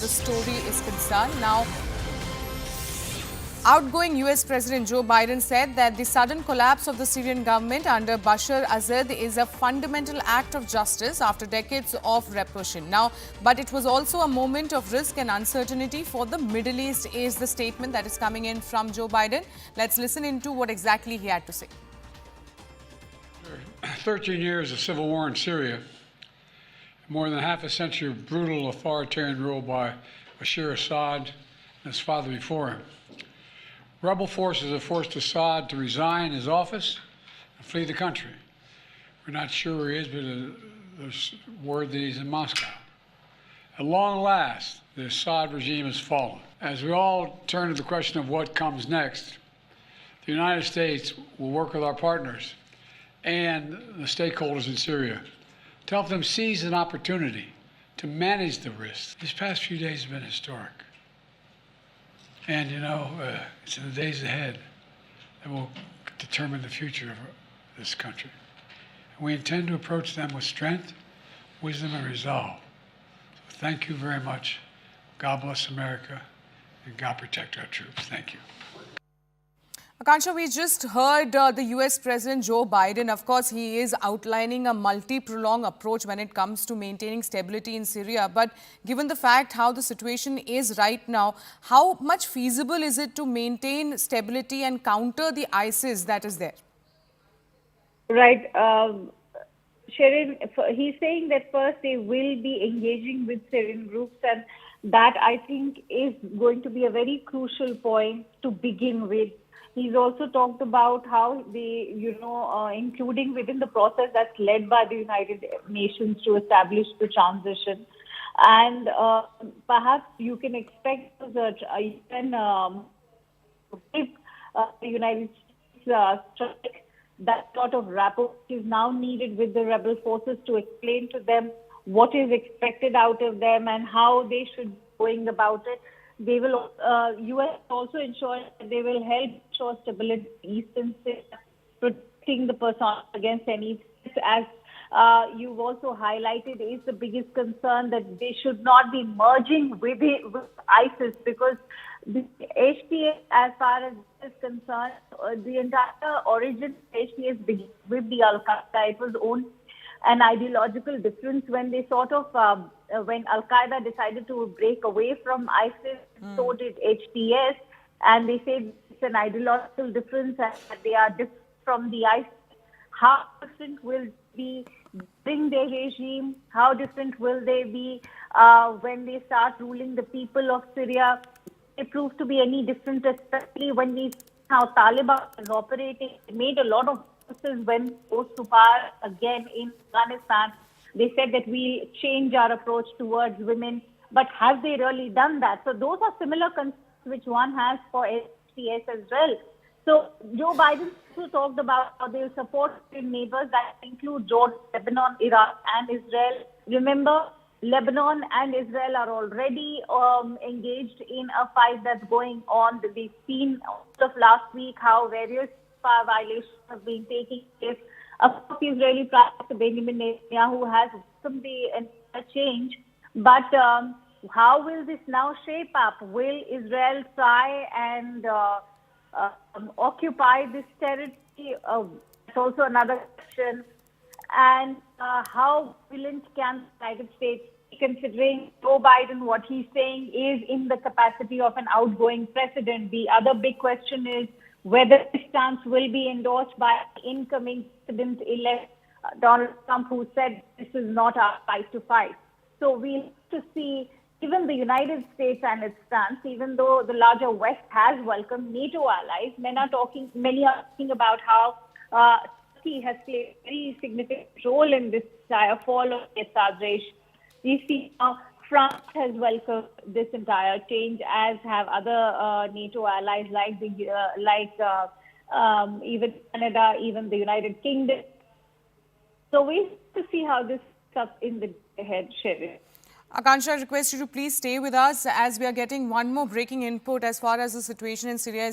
the story is concerned. Now, outgoing US President Joe Biden said that the sudden collapse of the Syrian government under Bashar Assad is a fundamental act of justice after decades of repression. Now, but it was also a moment of risk and uncertainty for the Middle East, is the statement that is coming in from Joe Biden. Let's listen into what exactly he had to say. 13 years of civil war in Syria, more than half a century of brutal authoritarian rule by Bashar Assad and his father before him. Rebel forces have forced Assad to resign his office and flee the country. We're not sure where he is, but there's word that he's in Moscow. At long last, the Assad regime has fallen. As we all turn to the question of what comes next, the United States will work with our partners and the stakeholders in Syria to help them seize an opportunity to manage the risks. These past few days have been historic. And it's in the days ahead that will determine the future of this country. And we intend to approach them with strength, wisdom, and resolve. So thank you very much. God bless America, and God protect our troops. Thank you. Akansha, we just heard the US President Joe Biden. Of course, he is outlining a multi-pronged approach when it comes to maintaining stability in Syria. But given the fact how the situation is right now, how much feasible is it to maintain stability and counter the ISIS that is there? Right. Sharon, he's saying that first they will be engaging with Syrian groups, and that I think is going to be a very crucial point to begin with. He's also talked about how they, including within the process that's led by the United Nations to establish the transition. And perhaps you can expect that if the United States strike, that sort of rapport is now needed with the rebel forces to explain to them what is expected out of them and how they should be going about it. They will, U.S. also ensure that they will help ensure stability in Eastern Syria, protecting the person against any threats. As you've also highlighted, is the biggest concern that they should not be merging with ISIS, because the HTS, as far as this is concerned, the entire origin of HTS begins with the al-Qaeda. It was only an ideological difference when they sort of, when Al-Qaeda decided to break away from ISIS, so did HTS, and they say it's an ideological difference and that they are different from the ISIS. How different will be during their regime? How different will they be when they start ruling the people of Syria? It proves to be any different, especially when we see how Taliban is operating. It made a lot of when goes to power again in Afghanistan. They said that we change our approach towards women, but have they really done that? So those are similar concerns which one has for STS as well. So Joe Biden also talked about how they will support neighbors that include Jordan, Lebanon, Iraq, and Israel. Remember, Lebanon and Israel are already engaged in a fight that's going on. We've seen all of last week how various violations have been taking place. Of course, Israeli Prime Minister Benjamin Netanyahu has welcomed the entire change, but how will this now shape up? Will Israel try and occupy this territory? That's also another question. And how vigilant can the United States be, considering Joe Biden, what he's saying is in the capacity of an outgoing president? The other big question is whether this stance will be endorsed by incoming President-elect Donald Trump, who said this is not our fight to fight. So we'll have to see, even the United States and its stance, even though the larger West has welcomed NATO allies, many are talking about how Turkey has played a very significant role in this entire fall of the Assad regime. We see how France has welcomed this entire change, as have other NATO allies even Canada, even the United Kingdom. So we have to see how this comes in the ahead, Sharon. Akansha, I request you to please stay with us as we are getting one more breaking input as far as the situation in Syria is